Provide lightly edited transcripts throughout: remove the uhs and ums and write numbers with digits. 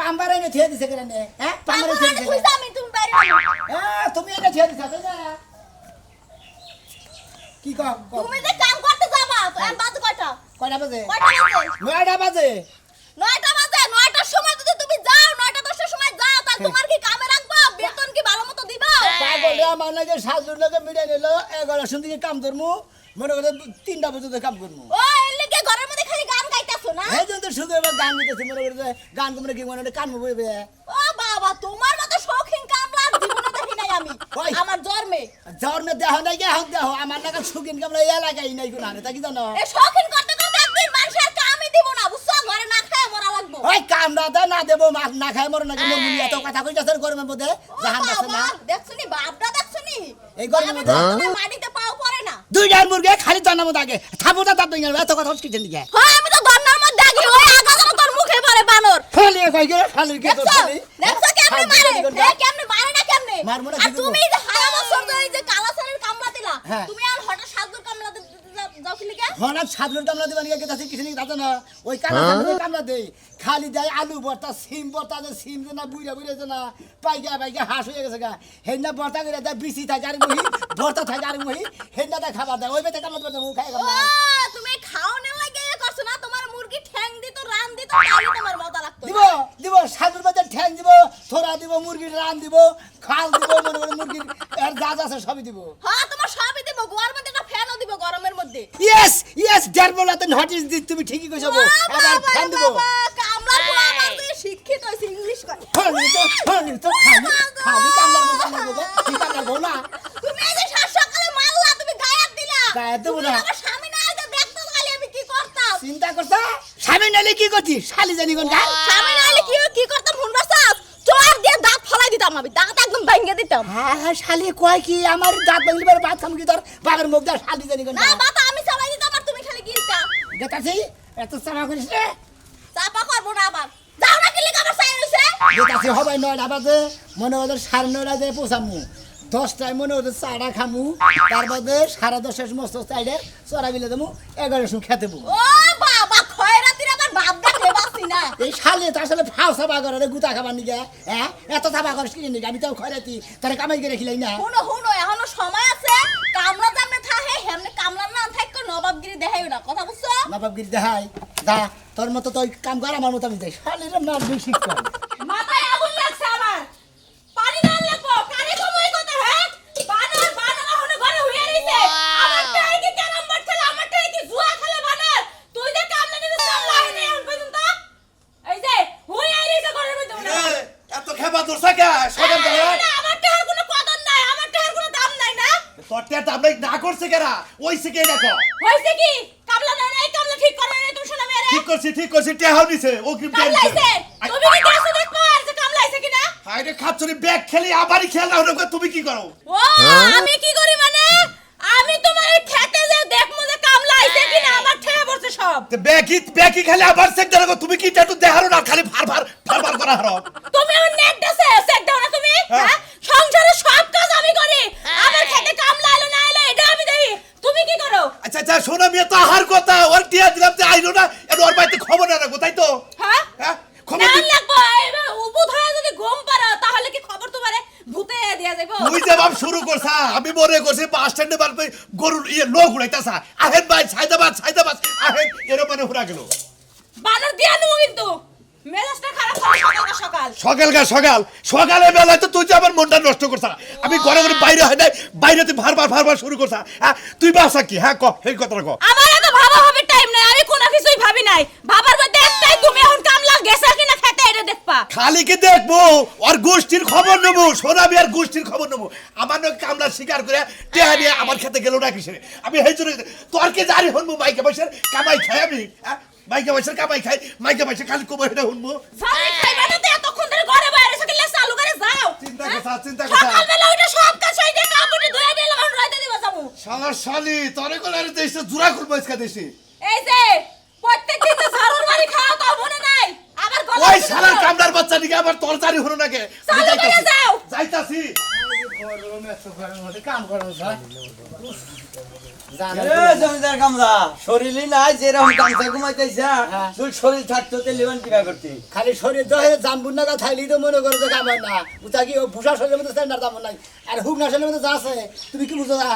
পাম্বারে এনে ছেড়ে দিছে কেন হ্যাঁ পাম্বারে ছেড়ে দিছে তুমি বাইরে হ্যাঁ তুমি এনে ছেড়ে দিছ তাই না কি কও তুমি যে কাম করতে যাবা বাজে কয়টা কয়টা বাজে কয়টা বাজে 9টা বাজে 9টার সময় যদি তুমি যাও 9টা 10টার সময় যাও তাহলে তোমার কি কামে রাখবা বেতন কি ভালো মতো দিবা পাগল আমার নাকি সাজুর লগে মিলে নিল 11 দিকে কাম করমু মনে করে 3টা পর্যন্ত কাম করমু ও এলিকে ঘরের মধ্যে খালি গান গাইতাছো না এই জন্য সুদের গান গাইতেছি মনে করে গান তোমরা কি মনে কান বইবে ও বাবা তোমার মতো শৌখিন কামলা জীবনে দেখি নাই আমি আমার জন্মে দেহ নাই গে হন দেহ আমার নাকি শৌখিন কামলা এলাকাই নাই কোন আরে তা কি জানো এই শৌখিন করতে করতে একদিন মানুষের কামই দিব না বুঝছো ঘরে না খায় মরা লাগবো ওই কামড়া না দেব মাছ না খায় মর নাকি মর মুনি এত কথা কইতাছ গরমের মধ্যে জাহান আছে না দেখছনি বাপটা দেখছনি এই গরমের মধ্যে তুমি মাটিতে পাও পড়ে না দুইটার মুরগি খালি জানার মধ্যে আগে থাবুটা দাঁত ভেঙে এত কথা হচ্ছে কিছেন দিকে হ্যাঁ আমি তো দন্নার মধ্যে আগি ওই আগা যেন তোর মুখে পড়ে বানর ফালিয়ে কই গেল ফালিয়ে কি করছিস দেখছো কেমনে মারে কেমনে মারে না কেমনে মারমু না আর তুমি যে হারা বছর ধরে এই যে কালাসারের কামলা দিলা হ্যাঁ। তুমি আর হঠাৎ সাজুর কামলা যাও কি লিগা হঠাৎ সাদুর কামলা দিবা নিয়ে গেছে কিছেন দাঁত না ওই কামলা দেই খালি দেয় আলু ভর্তা সিম ভর্তা যে সিম যে না বুইরা বুইরা যে না পাইগা হাঁস হয়ে গেছে গা হেন্না ভর্তা করে দেয় বিসি থাকে আর মুহি ভর্তা থাকে আর মুহি হেন্না দেয় খাবার দেয় ওই বেতে কামলা দেয় মুখ খায় ও তুমি খাওনে লাগে করছ না তোমার মুরগি ঠ্যাং দিত রান দিত তাহলে তোমার মজা লাগতো দিব সাদুর বাজার ঠ্যাং দিব থোড়া দিব মুরগির রান দিব খাল দিব মনে করে মুরগির এর যা আছে সবই দিব হ্যাঁ তোমার সবই দিব গোয়ার মধ্যে একটা ফ্যানও দিব গরমের মধ্যে ইয়েস ডেরবলাতে নটিস দি তুমি ঠিকই কইছো আবার ফ্যান দিব কামলা পোলা আমার তুই শিক্ষিত হইছিস ইংলিশ কর খালি কামলার মতো লাগবে কি কামলা গো না তুমি এই যে সকালে মারলা তুমি গায়াত দিলা গায়ে দেব না আমার স্বামী না আইতে দেখতো খালি আমি কি করতাম চিন্তা করছা স্বামী নালে কি করছি শালি জানি কোন গাল স্বামী না আইলে কি করতাম হুনবাসাস চোর দিয়ে দাঁত ফলাই দিতাম আমি দাঁত একদম ভাঙিয়ে দিতাম হ্যাঁ শালি কয় কি আমার দাঁত ভাঙলিবার ভাত খাম কি তোর বাবার মুখ দা শালি জানি কোন না বাবা আমি চালাই দিতাম আর তুমি খালি গিলতা গেতাছি এত চাপা করিস রে চাপা করবো না আবার যাও না কিলি আমার চাই রইছে গেতাছি হবাই 9টা বাজে মনে হয় 9:30 যে পৌঁছামু 10টায় মনে হয় চাড়া খামু তার বাদে 10:30 মস্ত চাইলে চড়া বিলে দেবো 11 সময় খেতে বউ ও বাবা খয়রাতির আবার ভাব দেখলে বাসি না এই শালে তো আসলে ফাও সাবা করে গুতা খাবার নিগে হ্যাঁ এত সাবা করিস কি নিগে আমি তো খয়রাতি তারে কামাই করে খিলাই না হুনো এখনো সময় আছে কামলা জামনে থাহে হেমনে কামলা না থাকো নবাবগিরি দেখাইও না কথা বুঝছো নবাবগিরি দেখাই দা তোর মতো তো কাম কর আমার মতো আমি যাই শালের মার বেশি কর মাথায় আগুন লাগছে আমার পানি না লাগবো কানে কমই কথা হ্যাঁ বানর এখনো ঘরে হইয়া রইছে আমার টাই কি কেন মারছলা আমার টাই কি জুয়া খেলে বানর তুই যে কামলা নিতে চালাই না এখন পর্যন্ত এই যে হইয়া রইছে ঘরের মধ্যে এত খেবা তোর সাকা সদন ধরে আমার টাকার কোনো কদর নাই আমার টাকার কোনো দাম নাই না তোর টা আমরা না করছে কেরা ওইছে কে দেখো হইছে কি কামলা না এই কামলা ঠিক করে নাই তুমি শোনা মেরে ঠিক করছি টেহাও নিছে ও কি কামলাইছে তুমি কি দেখছো দেখো আর যে কামলাইছে কিনা হাইরে খাচ্ছরি ব্যাগ খেলি আবারই খেল না হলো তুমি কি করো ও আমি কি করি মানে আমি তোমার খেতে যে দেখমু যে কামলাইছে কিনা আমার ঠেয়া পড়ছে সব তে ব্যাগই খেলে আবার চেক দেরো তুমি কি টাটু দেহারো না খালি ফার করা হারো তুমি আমার নেট দেছে চেক দাও না তুমি হ্যাঁ সংসারের সব কাজ আমি করি আমার খেতে কামলা আইলো না আইলো এটা আমি দেই তুমি কি করো আচ্ছা শোনা মিয়া তো আহার কথা ওর টিয়া দিলাম তে আইলো না এর ওর বাইতে খবর না রাখো তাই তো হ্যাঁ খবর না লাগবো এবার উবুধ হয়ে যদি ঘুম পারো তাহলে কি খবর তোমারে ভূতে দিয়া যাইবো তুই যে বাপ শুরু করছা আমি মনে করছি বাস স্ট্যান্ডে বারবে গরুর লোক উড়াইতাছা আহেন ভাই ছাইদাবাদ আহেন এর মানে হুরা গেল বানর দিয়া নেবো কিন্তু মেজাজটা খারাপ করে সকালে বেলায় তো তুই যে আমার মনটা নষ্ট করছা আমি ঘরে বাইরে হয় নাই বাইরে তুই ভারবার শুরু করছা তুই বাসা কি ক এই কথাটা ক আমার এত ভাবা হবে টাইম নাই আমি কোনো কিছুই ভাবি নাই ভাবার মধ্যে একটাই তুমি এখন কামলা গেছা কিনা খেতে এটা দেখবা খালি কি দেখবো আর গোষ্ঠীর খবর নেবো সোনাবি আর গোষ্ঠীর খবর নেবো আমার নয় কামলা স্বীকার করে টেহা নিয়ে আমার খেতে গেল না কিসে আমি সেই জন্য তোর কে জারি হনবো মাইকে বসে কামাই খাই আমি মাইকে বসে কামাই খাই মাইকে বসে খালি কোমর হেঁটে শুনবো জানি খাইবা না তো এতক্ষণ ধরে ঘরে বাইরে এসে গেলে চালু করে যাও চিন্তা করছা সকালবেলা উঠে সব কাজ হয়ে যায় কাপড়ে ধুয়ে দিলাম এখন রাইতে দিবা যাবো শালি তোরে কোলারে দেশে জুরা করবো ইসকা দেশে এই যে প্রত্যেকদিন তো ঝাড়ুর বাড়ি খাওয়া তো মনে নাই আবার গলা ওই শালার কামদার বাচ্চা দিকে আবার তোর জারি হলো নাকি চালু করে যাও যাইতাছি গরম এত গরমের মধ্যে কাম করো স্যার জমিদার কামলা শরীরই নাই যেরকম গামছা ঘুমাইতেছে হ্যাঁ। তুই শরীর থাকতো তেলিবান কিবা করতি খালি শরীর দহে জাম্বুর নাগা থাইলি তো মনে করো যে কাম হয় না উতা কি ও ভূষা শরীরের মধ্যে স্ট্যান্ডার্ড দাম নাই আর হুক না শরীরের মধ্যে যা আছে তুমি কি বুঝো না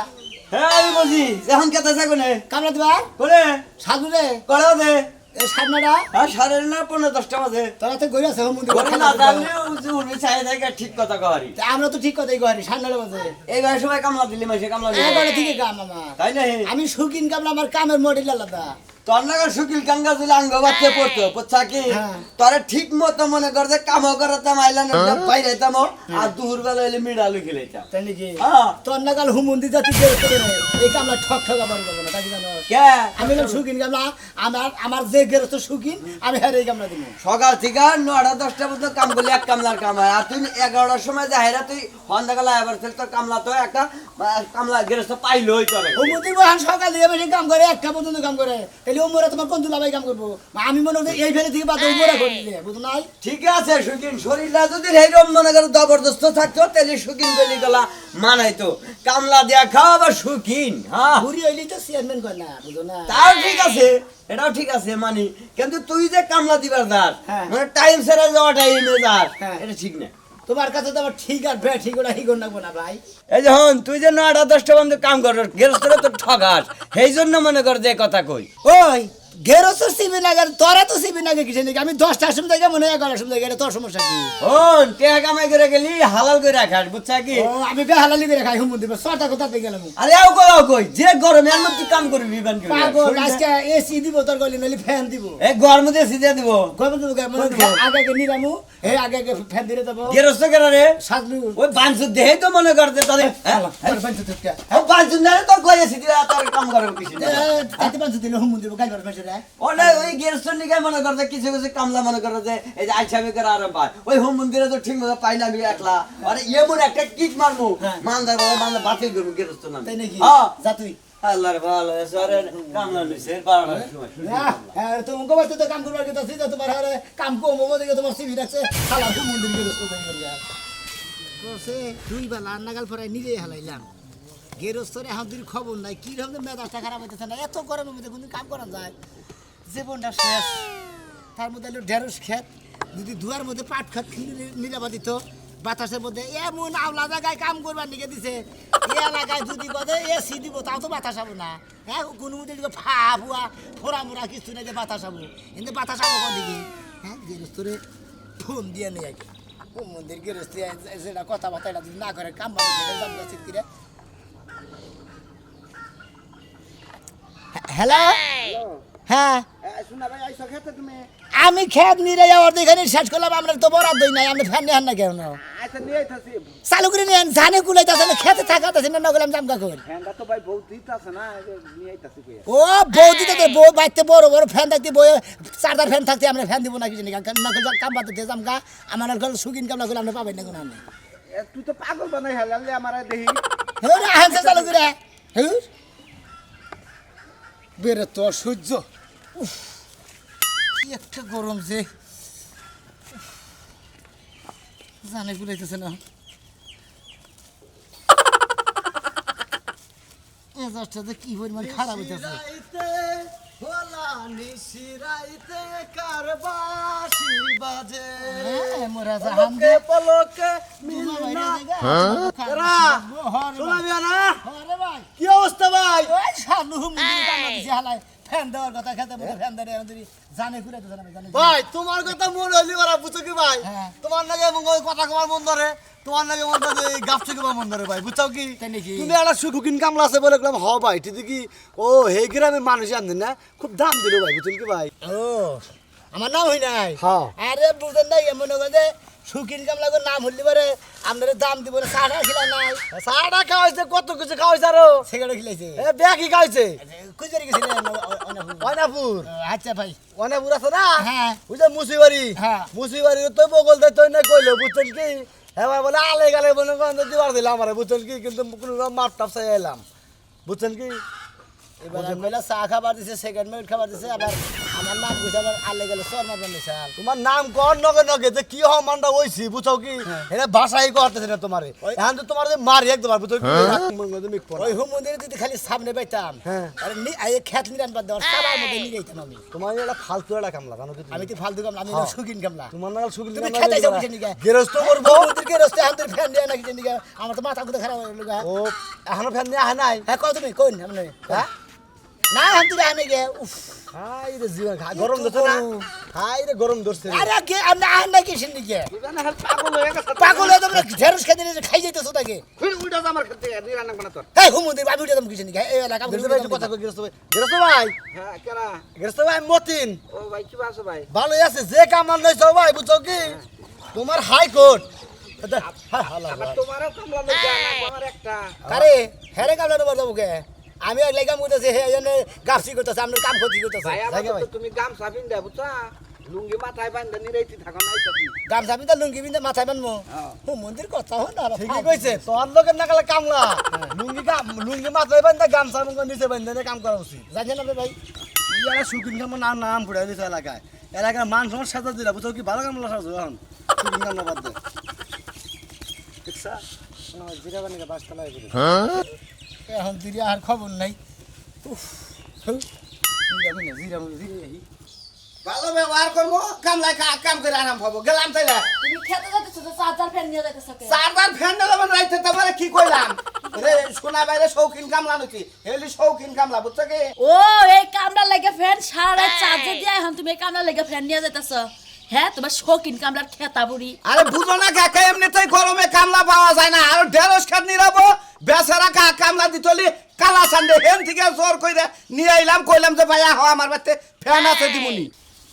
হ্যাঁ আমি বলছি যখন কেতা থাকো নে কামলা দিবা করে সাধু রে করাও দে এই সাধনাটা হ্যাঁ 9:30-10টা বাজে তোরা তো গই আছে মন্দির করে না জানলে উঠবি চাই থাকে ঠিক কথা কহারি আমরা তো ঠিক কথাই করি সাধনাটা বাজে এইবার সময় কামলা দিলি মাসে কামলা দিলি এবারে ঠিকই কাম আমার তাই না আমি সুকিন কামলা আমার কামের মডেল আলাদা তোর নাগা শুকিল কাঙ্গা দিলে আঙ্গ বাচ্চা পড়তো বুঝছা কি হ্যাঁ। তোরে ঠিক মতো মনে কর যে কাম করতাম আইলাম বাইরাইতাম আর দুপুর বেলা এলে মিড়ালু খেলাইতাম তাই নাকি হ্যাঁ তোর নাগাল হুমন্দি জাতি বের করে নে। এই কামলা ঠক ঠক আবার করবো না তাই কি জানো কে আমি হলাম সুকিন কামলা আমার যে গেরস্ত সুকিন আমি হ্যাঁ এই কামলা দিব সকাল থেকে 9:00-10টা পর্যন্ত কাম করলে এক কামলার কাম হয় আর তুই 11টার সময় যা হেরা তুই সন্ধ্যাবেলা এবার তোর কামলা তো একটা কামলা গেরস্ত পাইলই তোর হুমন্দি বহান সকাল দিয়ে বেশি কাম করে একটা পর্যন্ত কাম করে তাহলে ওমরা তোমার কোন দুলাভাই কাম করবো আমি মনে করি এই ফেলে থেকে বাদ ওমরা করে দিলে বুঝো নাই ঠিক আছে সুকিন শরীরটা যদি এইরকম মনে করো জবরদস্ত থাকতো তাহলে সুকিন গলি গলা মানাইতো কামলা দিয়া খাওয়া বা সুকিন হ্যাঁ ঘুরি হইলেই তো চেয়ারম্যান করে না বুঝো না তাও ঠিক আছে এটাও ঠিক আছে মানি কিন্তু তুই যে কামলা দিবার দার হ্যাঁ। মানে টাইম সেরা যাওয়া টাইমে যার হ্যাঁ। এটা ঠিক না তোমার কাছে তো আমার ঠিক আর বে ঠিক ওটা হিগর নাকবো না ভাই এই যখন তুই যে 9:00-10টা পর্যন্ত কাম কর গেরস্তরে তো ঠগাস সেই জন্য মনে কর যে কথা কই ওই গেরস্ত সিবি নাগার তোরা তো সিবি নাগে কিছু নাকি আমি 10টার সময় থেকে মনে হয় 11টার সময় থেকে এটা তোর সমস্যা কি হন টেহা কামাই করে গেলি হালাল করে রাখাস বুঝছা কি ও আমি বেহালালি করে খাই হুমুন দিব সরটা কথা দিয়ে গেলাম আরে আও কই যে গরমে আর মধ্যে কাম করবি বিমান করে পাগল আজকে এসি দিব তোর গলি নলি ফ্যান দিব এই গরম মধ্যে সিজা দিব গরম দিব মনে আগে আগে নিরামু এই আগে আগে ফ্যান দিয়ে দেবো গেরস্ত কেন রে সাজলু ওই বানসু দেহে তো মনে করতে তাহলে ও বানসু না তো কইয়া সিজা তোর কাম করব কিছু না তাতে পাঁচ দিন হুমুন দিব গাইবার ফেসে রে ওটা ওই গেরস্টন নিকে মনে করতে কিছু কিছু কামলা মনে করে যে এই যে আইসামি করে আরাম পায় ওই হোম মন্দিরে তো ঠিক মতো পাই না আমি একলা আরে এমন একটা কিক মারবো মানদার মানদার বাতিল করবো গেরস্টন তাই নাকি হ্যাঁ যা তুই আল্লাহর ভালো সরে কামলা নিছে পারার সময় হ্যাঁ তুমি গোবাতে তো কাম করবার কথা সিধা তোমার হারে কাম কম হবো দেখে তোমার সিভি রাখছে খালা হুমুন দিন গেরস্ত দেই করিয়া কোসে দুই বেলা নাগাল পরে নিজেই হালাইলাম গেরস্তরে হামদির খবর নাই কি রকম মেজাজটা খারাপ হইতেছে না এত গরমের মধ্যে কোন কাম করা যায় জীবনটা শেষ তার মধ্যে হলো ঢেঁড়স ক্ষেত যদি দুয়ার মধ্যে পাট ক্ষেত নিরাপদ দিত বাতাসের মধ্যে এমন আওলা জায়গায় কাম করবার নিকে দিছে এই এলাকায় যদি বদে এসি দিব তাও তো বাতাস আবো না হ্যাঁ কোনো মধ্যে দিকে ফা ফুয়া ফোরা মোড়া কিছু নেই যে বাতাস আবো কিন্তু বাতাস আবো কোন দিকে হ্যাঁ গেরস্তরে ফোন দিয়ে নেই আগে ও মন্দির গেরস্তি যেটা কথাবার্তা এটা যদি না করে কাম বাবু চিৎকিরে হ্যালো হ্যাঁ আমি খেত নিয়ে যাওয়ার এখানে শেষ করলাম আমরা তো বরাদ দই নাই আমরা ফ্যান নেন না কেন চালু করে নিয়ে জানে কুলাইতেছে না খেতে থাকাতেছে না নগলাম জামকা কর ও বউ দিতে তো বউ বাইতে বড় বড় ফ্যান থাকতে বই চারটার ফ্যান থাকতে আমরা ফ্যান দিব না কিছু নকল কাম পাতে জামকা আমার নকল সুকিন কামলা করলে আমরা পাবেন না কোনো আমি তুই তো পাগল বানাই হেলালে আমার দেখি হ্যাঁ আনছে চালু করে হ্যাঁ বেরে তো সহ্য কি একটা গরম যে জানে গুলাইতেছে না এজাজটা যে কি পরিমাণ খারাপ হইতেছে মোরা জাহান দে পলকে কি অবস্থা ভাই ফ্যান দেওয়ার কথা খেতে ফ্যান দেয় জানে ঘুরাইতেছে না জানে ভাই তোমার কথা মনে হলি ওরা বুঝছো কি ভাই হ্যাঁ। তোমার নাকি কথা কবার মন ধরে তোমার নাকি মন ধরে গাছ থেকে মন ধরে ভাই বুঝছো কি তাই নাকি? তুমি একটা সুকুকিন কামলা আছে বলে গেলাম হ ভাই ঠিক কি ও হে গ্রামের মানুষ আনতেন না খুব দাম দিল ভাই বুঝছেন কি ভাই ও আমার নাম হই নাই হ্যাঁ। আরে বুঝেন নাই মনে করে যে সুকিন কামলা করে নাম হলি পারে আপনার দাম দিব না চাটা খিলা নাই চাটা খাওয়াইছে কত কিছু খাওয়াইছে আরো সেগুলো খিলাইছে এ ব্যাগই খাওয়াইছে কুজারি গেছিলেন অনাপুর আচ্ছা ভাই অনাপুর আছে না হ্যাঁ। ওই যে মুসিবাড়ি হ্যাঁ। মুসিবাড়ি তো বগল দে তুই না কইলো বুঝছেন কি হ্যাঁ ভাই বলে আলে গালে মনে করেন দিবার দিলাম আমার বুঝছেন কি কিন্তু কোনো মাপ টাপ চাই এলাম বুঝছেন কি এবার কইলা চা খাবার দিছে সেকেন্ড মিনিট খাবার দিছে আবার আমার নাম কইছে আবার আলে গেলে সর মারবেন নিশাল তোমার নাম কর নগে নগে যে কি হ মানটা হইছি বুঝছো কি এটা ভাষাই করতেছে না তোমারে এখন তো তোমার যে মারি একদম বুঝছো কি মিক পড়া ওই হুমুন্দির যদি খালি সামনে পাইতাম হ্যাঁ। আরে আই খেত নিরান বাদ দেওয়ার সবার মধ্যে নিয়ে যাইতাম আমি তোমার এটা ফালতু একটা কামলা জানো কি আমি তো ফালতু কামলা আমি হ্যাঁ। সুকিন কামলা তোমার না সুগিল তুমি খেতে যাও কিসের নিকে গেরস্ত করবো হুমুন্দির রস্তে আমাদের ফ্যান দেয় না কিসের নিকে আমার তো মাথা কুদে খারাপ হয়ে গেল ও এখনো ফ্যান নিয়ে আহে নাই হ্যাঁ কত তুমি কোন আপনি হ্যাঁ না আমি তো আনে গে উফ হাই রে জীবন গরম ধরছে না হাই রে গরম ধরছে রে। আরে কে আপনি আন না কিসের নিকে পাগল হয়ে গেছে পাগল হয়ে তোমরা ঢেরস খেতে নিয়ে খাই যাইতেছো তাকে উল্টা আমার খেতে নিরান্না কোনা তোর এই হুমুন্দির আমি উঠে দাম কিসের নিকে এই এলাকা গেরস্ত ভাই একটু কথা কই গেরস্ত ভাই গেরস্ত ভাই হ্যাঁ কেরা গেরস্ত ভাই মতিন ও ভাই কি আছো ভাই ভালোই আছে যে কামান লইছো ভাই বুঝছো কি তোমার হাইকোর্ট হ্যাঁ হালা আমার তোমারও কামলা লই যায় না আমার একটা আরে হেরে কামলা দেবো তোকে আমি এক লাগাম করতেছি হে এনে গাপসি করতেছে আপনার কাম ক্ষতি করতেছে ভাই আমার জায়গা ভাই। তো তুমি গাম সাবিন দে বুঝছা লুঙ্গি মাথায় বান্ধা নিরাইতি থাকো নাই তো গামছা পিন্ধা লুঙ্গি পিন্ধা মাথায় বানবো হ্যাঁ। ও মন্দির কথা হন না ঠিকই কইছে তোর লোকের নাগালে কামলা লুঙ্গি মাথায় বান্ধা গামছা মুখ নিচে বান্ধা কাম করা উচিত জানেন আপনি ভাই ইয়ারা সুকিন কাম নাম নাম ফুড়ে দিছে এলাকায় এলাকার মান সম্মান সাজা দিলা বুঝছো কি ভালো কামলা সাজো এখন সুকিন কাম না বাদ দে দেখছা জিরা বানিয়ে বাস তলায় করে এখন দিদি আর খবর নাই উফ জিরা ভালো ব্যবহার করবো কামলা কাম করে আরাম পাবো গেলাম তাইলে তুমি খেতে যাইতেছো তো চার্জার ফ্যান নিয়ে যাইতেছো কে চারবার ফ্যান দিলাম রাইতে তোমারে কি কইলাম রে সোনা বাইরে শৌখিন কামলা নছি হেলি শৌখিন কামলা বুঝছো কি ও এই কামড়া লাগে ফ্যান সারা চার্জার দিয়ে এখন তুমি এই কামড়া লাগে ফ্যান নিয়ে যাইতেছো হ্যাঁ তোমার শৌখিন কামড়ার খেতা বুড়ি আরে বুঝো না কাকা এমনিতেই গরমে কামলা পাওয়া যায় না আর ঢেঁড়স খাত নিরাবো বেচারা কামলা দিতলি কালা সান্ডে হেন থেকে জোর কইরা নিয়ে আইলাম কইলাম যে ভাইয়া হ আমার বাড়িতে ফ্যান আছে দিমুনি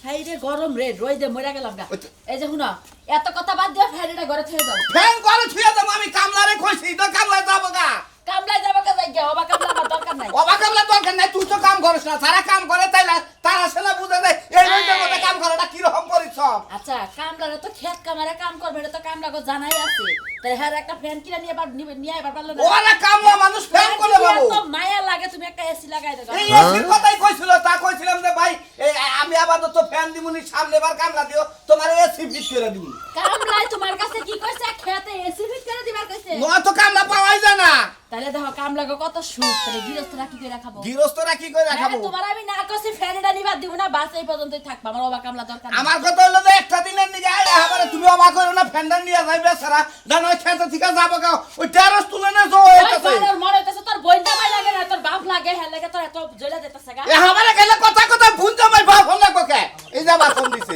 হাই রে গরম রে রই দে মরে গেলাম গা এই যে শুনো এত কথা বাদ দিয়ে ফ্যান এটা ঘরে ছেড়ে দাও ফ্যান করে ছুঁয়ে দেবো আমি কামলারে কইছি তো কামলা যাবো গা কামড়ায় যাবো কা যাই গা অবা কামড়া আমার দরকার নাই অবাক কামলা দরকার নাই তুই তো কাম করিস না সারা কাম করে তাইলা তারা সেনা বুঝে দেয় এই রইদের মধ্যে কাম করাটা কিরকম পরিশ্রম আচ্ছা কামড়ারে তো খেত কামারে কাম করবে এটা তো কামড়া গো জানাই আছে তাই হ্যাঁ একটা ফ্যান কিনে নিয়ে আবার নিয়ে আবার পারলো না ওরা কামলা মানুষ ফ্যান করে বাবু তো মায়া লাগে তুমি একটা এসি লাগাই দাও এই এসির কথাই কইছিল তা কইছিলাম যে ভাই এই আমি আপাতত ফ্যান দিমুনি সামনে বার কামলা দিও তোমার এসি ফিট করে দিমু কামলাই তোমার কাছে কি কইছে খেতে এসি ফিট করে দিবার কইছে নয় তো কামলা পাওয়াই যায় না তাহলে দেখো কামলা গো কত সুখ তাহলে গৃহস্থরা কি করে খাবো গৃহস্থরা কি করে রাখাবো তোমার আমি না কইছি ফ্যান এটা নিবার দিব না বাস এই পর্যন্তই থাকবা আমার অবা কামলা দরকার নেই। আমার কথা হলো যে একটা দিনের নিগে আবার তুমি অবাক করো না ফ্যানটা নিয়ে যাইবে সারা না নয় খেতে থেকে যাবো গা ওই টেরাস তুলে না জো ওই হইতাছে বানর মরে হইতাছে, তোর বোন জামাই লাগে না তোর বাপ লাগে হ্যাঁ লাগে তোর এত জ্বলে যেতেছে গা এ আমারে গেলে কথা কথা ভুল জামাই বাপ ফোন লাগবো কে এই যে আবার ফোন দিছে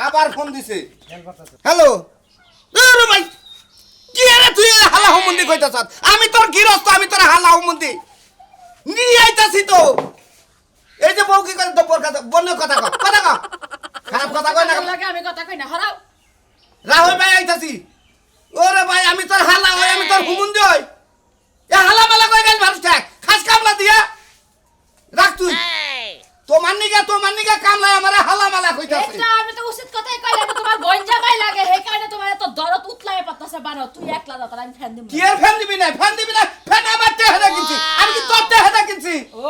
আবার ফোন দিছে হ্যালো আরে ভাই কি রে তুই হালা হুমন্দি কইতাছ আমি তোর গৃহস্থ আমি তোর হালা হুমন্দি নিয়ে আইতাছি তো এই যে বউ কি করে তো কথা বন্য কথা কও খারাপ কথা কই না লাগে আমি কথা কই না হরাও রাহুল ভাই আইতাছি ওরে ভাই আমি তোর হালা হই আমি তোর হুমন্দি হই এ হালা মালা কই গেল মানুষ থাক খাস কামলা দিয়া রাখ তুই তোমার নিগা কামলা আমারে হালা মালা কইতাছে এটা আমি তো উচিত কথাই কইলাম তোমার বোন জামাই লাগে হে কারণে তোমার এত দরদ উতলায় পাতাছে বানো তুই একলা দাও তার আমি ফ্যান দিমু কি আর ফ্যান দিবি না ফ্যান আমার টেহাদা কিনছি আমি কি তোর টেহাদা কিনছি ও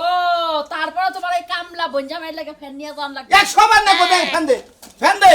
তারপরে তোমার এই কামলা বোন জামাই লাগে ফ্যান নিয়ে যান লাগে 100 বার না কোথায় ফ্যান দে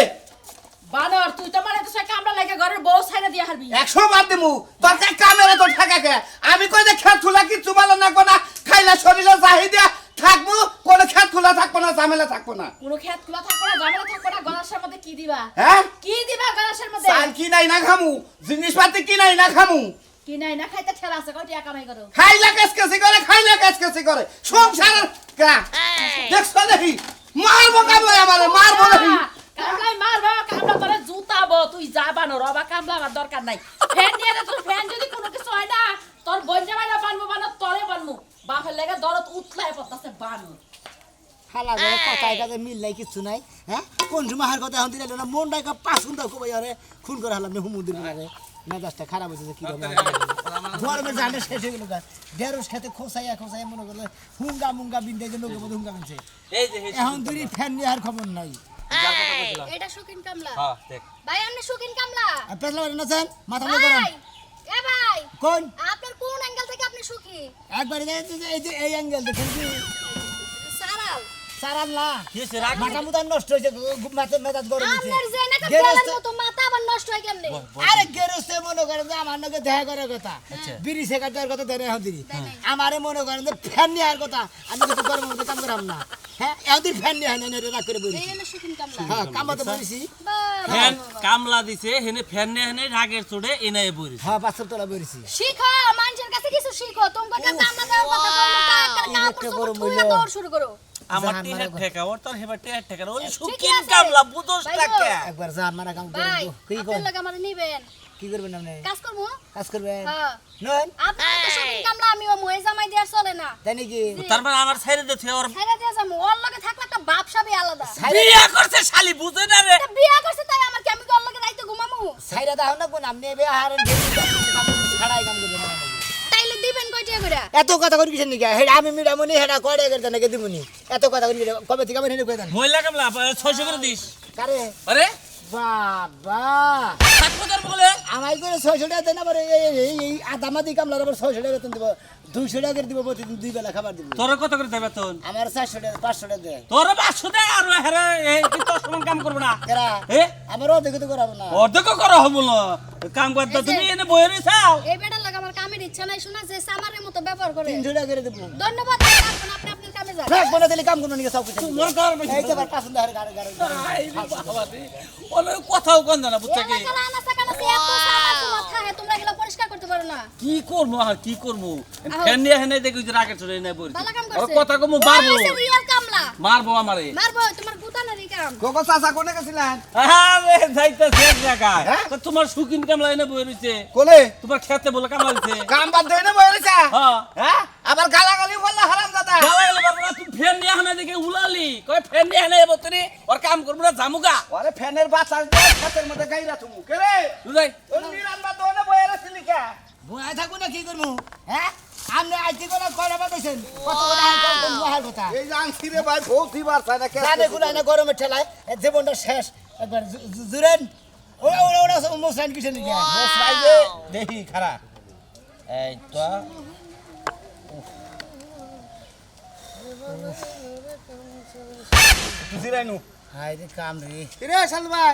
বানর তুই তো মানে তো সে কামলা লাগে ঘরের বউ ছাইরা দিয়ে হারবি 100 বার দিমু তোর কা কামেরা তো ঠাকাকে আমি কই যে খেত খোলা কি চুবালো না কোনা খাইলা শরীরে চাহিদা থাকবো কোন খেত খোলা থাকবো না ঝামেলা থাকবো না কোনো খেত খোলা থাকবে না ঝামেলা থাকবে না গলাশের মধ্যে কি দিবা হ্যাঁ কি দিবা গলাশের মধ্যে চাল কি নাই না খামু জিনিসপাতি কি নাই না খামু কি নাই না খাইতে ঠেলা আছে কই টাকা কামাই করো খাইলা কেসকেসি করে সংসার কা দেখছো দেখি মারবো কামলা আমারে মারবো দেখি কামলাই মারবা কামলা তোরে জুতাবো তুই যা বানর অবা কামলা আমার দরকার নাই ফ্যান নিয়ে দে তোর ফ্যান যদি কোনো কিছু হয় না তোর বোন জামাই না বানবো বানর তোরে বানবো বাপের লেগে দরদ উতলায় পড়তাছে বানর হালা করে কথায় কাজে মিল নাই কিছু নাই হ্যাঁ কোন সময় হার কথা এখন দিলে না মনটাই পাঁচ ঘন্টা খুব আরে খুন করে হালাম না হুমুদিন আরে মেজাজটা খারাপ হয়েছে কি গরমের জানে শেষ হয়ে গেল ঢেঁড়স খেতে খোসাইয়া মনে করলে হুঙ্গা বিন্দে যে লোকের মধ্যে হুঙ্গা বিনছে এখন দুই ফ্যান নিয়ে আর খবর নাই এটা শৌখিন কামলা হ্যাঁ দেখ ভাই আপনি শৌখিন কামলা আর পেছলা বাড়ি নাছেন মাথা মতো করেন ভাই এ ভাই কোন আপনার কোন অ্যাঙ্গেল থেকে আপনি সুখী একবার এই যে এই অ্যাঙ্গেল দেখেন কি সারাল সারান না কি হইছে রাগ মাথা মুথা নষ্ট হয়েছে মাথা মেজাজ গরম হয়েছে আপনার যে নাকি গেরস্তে- বেলের মতো মাথা আবার নষ্ট হয় কেমনে আরে গেরস্তে মনে করেন যে আমার নাকি দেখা করার কথা আচ্ছা। বিড়ি সেকার দেওয়ার কথা দেয় এখন দিদি আমারে মনে করেন যে ফ্যান নেওয়ার কথা আমি কিছু গরমের মধ্যে কাম করাম না হ্যাঁ এদিন ফ্যান নিয়ে হয় না রাগ করে বলি এই হলো শুকিন কামলা হ্যাঁ কামাতে বলেছি ফ্যান কামলা দিছে হেনে ফ্যান নে হেনে রাগের চড়ে এনে বইরে হ্যাঁ বাস্তব তোলা বলেছি শিখো মানুষের কাছে কিছু শিখো তোমার কাছে কামলা দেওয়ার কথা বলো তা একটা এই কাম একটা করছো গরম তুই হইলো। দৌড় শুরু করো আমার জান টিহার মারা ঠেকা ওর তোর হেবার টিহার ঠেকা ওই ঠিকই শুকিন আছে। কামলা বুঝোস ভাই না গো। কে একবার জান মারা কাম ভাই করবো কি আপনার করেন লাগে আমার নিবেন কি করবেন আপনি কাজ করবো কাজ করবেন হ্যাঁ নন আপনার তো শুকিন কামলা আমি ও মহে জামাই দেওয়ার চলে না তাই নাকি তার মানে আমার ছাইরে দিতে ওর ছেড়ে দিয়ে যাবো ওর লগে থাকলে একটা বাপ সাবই আলাদা বিয়া করছে শালি বুঝে না রে তা বিয়া করছে তাই আমার কি আমি কি ওর লগে রাইতে ঘুমামু সাইরা দাও না কোন আপনি এবে হারেন ছাড়াই কাম করবেন না। তাইলে দিবেন কয়টা করে এত কথা করি কিসের নিকে হেডা আমি মিডামনি হেডা কয়টা করতে নাকি দিমুনি এত কথা করি কবে থেকে আমি হেডে কইতাম মহিলা কামলা 600 করে দিস কারে আরে বাবা থাকবো তোর বলে আমাই করে 600 টাকা দেন আবার এই আদামাদি কামলার আবার 600 টাকা বেতন দিব 200 টাকা করে দিব প্রতিদিন দুই বেলা খাবার দিব তোর কত করে দেবে বেতন আমার 400 টাকা 500 টাকা দেয় তোর 500 টাকা আর হেরে এই কি তোর সমান কাম করব না কেরা এ আমার অধিক তো করাবো না অর্ধেক করা হবো না কাম করতে তুমি এনে বইয়ে রইছাও এই বেটার লাগে আমার কামের ইচ্ছা নাই শোনা যে সামারের মতো ব্যবহার করে 300 টাকা করে দেব ধন্যবাদ আপনি আপনি আপনার কামে যান রাখ বলে দিলে কাম করব নাকি সব কিছু তোমার কার বেশি এই তো আবার পছন্দ হারে গাড়ি গাড়ি আই রে বাবা রে ওলে কথাও কোন জানা বুঝছে কি এলাকা আনা সাকানা সে এত সামার তোমার থাকে তোমরা এগুলো পরিষ্কার করতে পারো না কি করবো আর কি করবো ফ্যান নিয়ে হেনে দেখি যে রাগে চলে নাই বই ভালো কাম ওর করছে কথা কমু মারবো রিয়াল কামলা মারবো আমারে মারবো তোমার গুতানারই কাম কোকো চাচা কোনে গেছিলেন আরে যাইতাছে এক জায়গায় তো তোমার শুকিন কামলা এনে বই রইছে কোলে তোমার খেতে বলে কামলা দিছে কাম বাদ দেয় না বলেছে হ্যাঁ হ্যাঁ আবার গালাগালি বললা হারাম দাদা গালাইলে বাবা তুই ফ্যান নিয়ে হেনে দেখে উলালি কই ফ্যান নিয়ে হেনে এবতরি ওর কাম করবো না জামুগা আরে ফ্যানের বাতাস দেয় হাতের মধ্যে গাইরা তুমি কে রে বুঝাই ওই নিরান বা দোনে বয়ে রাখছিলি কে বয়া থাকবো না কি করবো হ্যাঁ আপনি আইতে করে কয়টা বাতাইছেন কত করে হাল কথা এই জানছি রে ভাই বহুত বার চাই না কে জানে গুলাই না গরমের ঠেলায় জীবনটা শেষ একবার জুরেন ওরা ওরা ওরা মোসাইন কিসের নিকে সাইজে দেখি খারাপ এই তো জিরাইনু হাই রে কাম রে রে শাল ভাই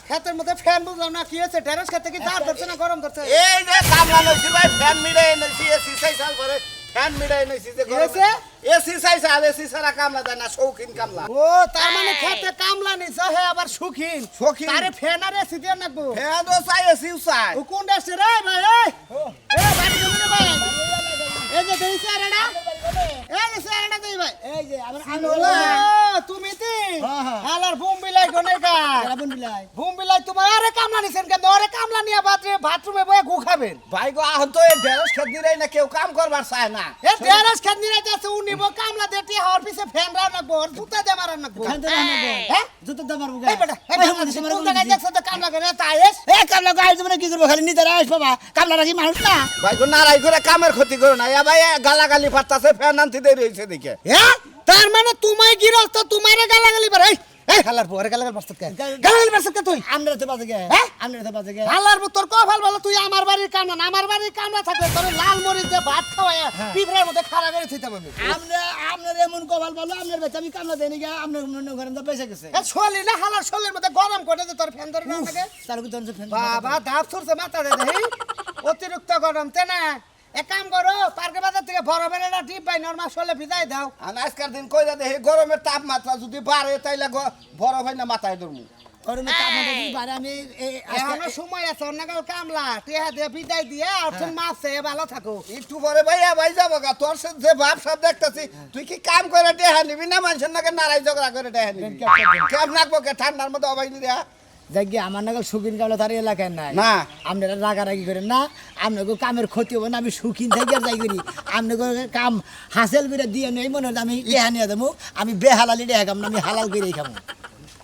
ক্ষেতের মধ্যে ফ্যান বুঝলাম না কি হয়েছে ঢেঁড়স খেতে কি তার ধরছে না গরম ধরছে এই যে কামলা নইছি ভাই ফ্যান মিড়াই নইছি এসি সাই সাল করে ফ্যান মিড়াই নইছি যে হয়েছে? এসি সাই সাল এসি সারা কামলা দেয় না শৌখিন কামলা ও তার মানে খেতে কামলা নিছে হে আবার সুখিন শৌখিন। তারে ফ্যান আর এসি দিয়ে নাকবো ফ্যান ও চাই এসি চাই ও কোন দেশে রে ভাই এই বাড়ি জমি রে ভাই এই যে দেইছে আরেডা এই যে আরেডা দেই ভাই এই যে আমার ও তুমি তি হ্যাঁ, হ্যাঁ। হালার বুম বিলাই গনে কা রাবণ বিলাই বুম বিলাই তোমার আরে কামলা নিছেন কেন আরে কামলা নিয়া বাথরুমে বয়ে গু খাবেন ভাই গো আহন তো এই ঢেঁড়স খেত দিরাই না কেউ কাম করবার চায় না এ ঢেঁড়স খেত নিয়ে যাচ্ছে উ নিব কামলা দেটি হওয়ার পিছে ফ্যান রান নাকবো আর জুতা দে মারান নাকবো খান তো রান্না গো হ্যাঁ? জুতো দে মারবো এই বেটা এই বেটা কোন জায়গায় দেখছ তো কামলা করে তাইস এ কামলা গাই জীবনে কি করবো খালি নিতে আইস বাবা কামলা নাকি মানুষ না ভাই গো নারাই করে কামের ক্ষতি করো না এ ভাই গালাগালি ফাটতাছে ফ্যান আনতে দেরি হইছে দেখে হ্যাঁ তার মানে তোমায় গিরস্ত তোমারে গালাগালি পারে এই হালার পরে গালাগালি পারছ কে গালাগালি পারছ কে তুই আমরা তো বাজে গে হ্যাঁ? আমরা তো বাজে গে হালার তোর কপাল ভালো তুই আমার বাড়ির কামনা না আমার বাড়ির কামনা থাকলে তোর লাল মরিচ দিয়ে ভাত খাওয়ায় পিঁপড়ার মধ্যে খাড়া করে থইতাম আমি আমরা আপনার এমন কপাল ভালো আপনার বেচা আমি কামলা দেনি গে আপনার মনে করেন তো বেঁচে গেছে এ শোলি না হালার শোলের মধ্যে গরম করে দে তোর ফ্যান ধরে না লাগে তার কি তখন ফ্যান বাবা ধাপ ছুটছে মাথা দে দেই অতিরিক্ত গরম তে না এক কাম করো পার্কে বাজার থেকে বরফের একটা টিপ পাই নরমাল শোলে ভিজাই দাও আর আজকের দিন কইরা দেখি গরমের তাপমাত্রা যদি বাড়ে তাইলে বরফ হয় না মাথায় ধরমু গরমে তাপমাত্রা যদি বাড়ে আমি এখনো সময় আছে অন্যকাল কামলা টিহা দিয়ে বিদায় দিয়ে অপশন মাছে ভালো থাকো একটু পরে ভাইয়া ভাই যাবো গা তোর সাথে যে ভাব সব দেখতেছি তুই কি কাম করে টেহা নিবি না মানুষের নাকি নারাই ঝগড়া করে টেহা নিবি কেমন নাকবো কে ঠান্ডার মধ্যে অবাই দেয়া দেখি আমার নাগাল সুখিন কামলা তার এলাকায় নাই না। আপনারা রাগারাগি করেন না আপনাকে কামের ক্ষতি হবে না আমি সুখিন থেকে আর যাই করি আপনাকে কাম হাসেল করে দিয়ে নেই মনে হলে আমি ইহা নিয়ে দেবো আমি বেহালালি রেখা আমি হালাল করে খাবো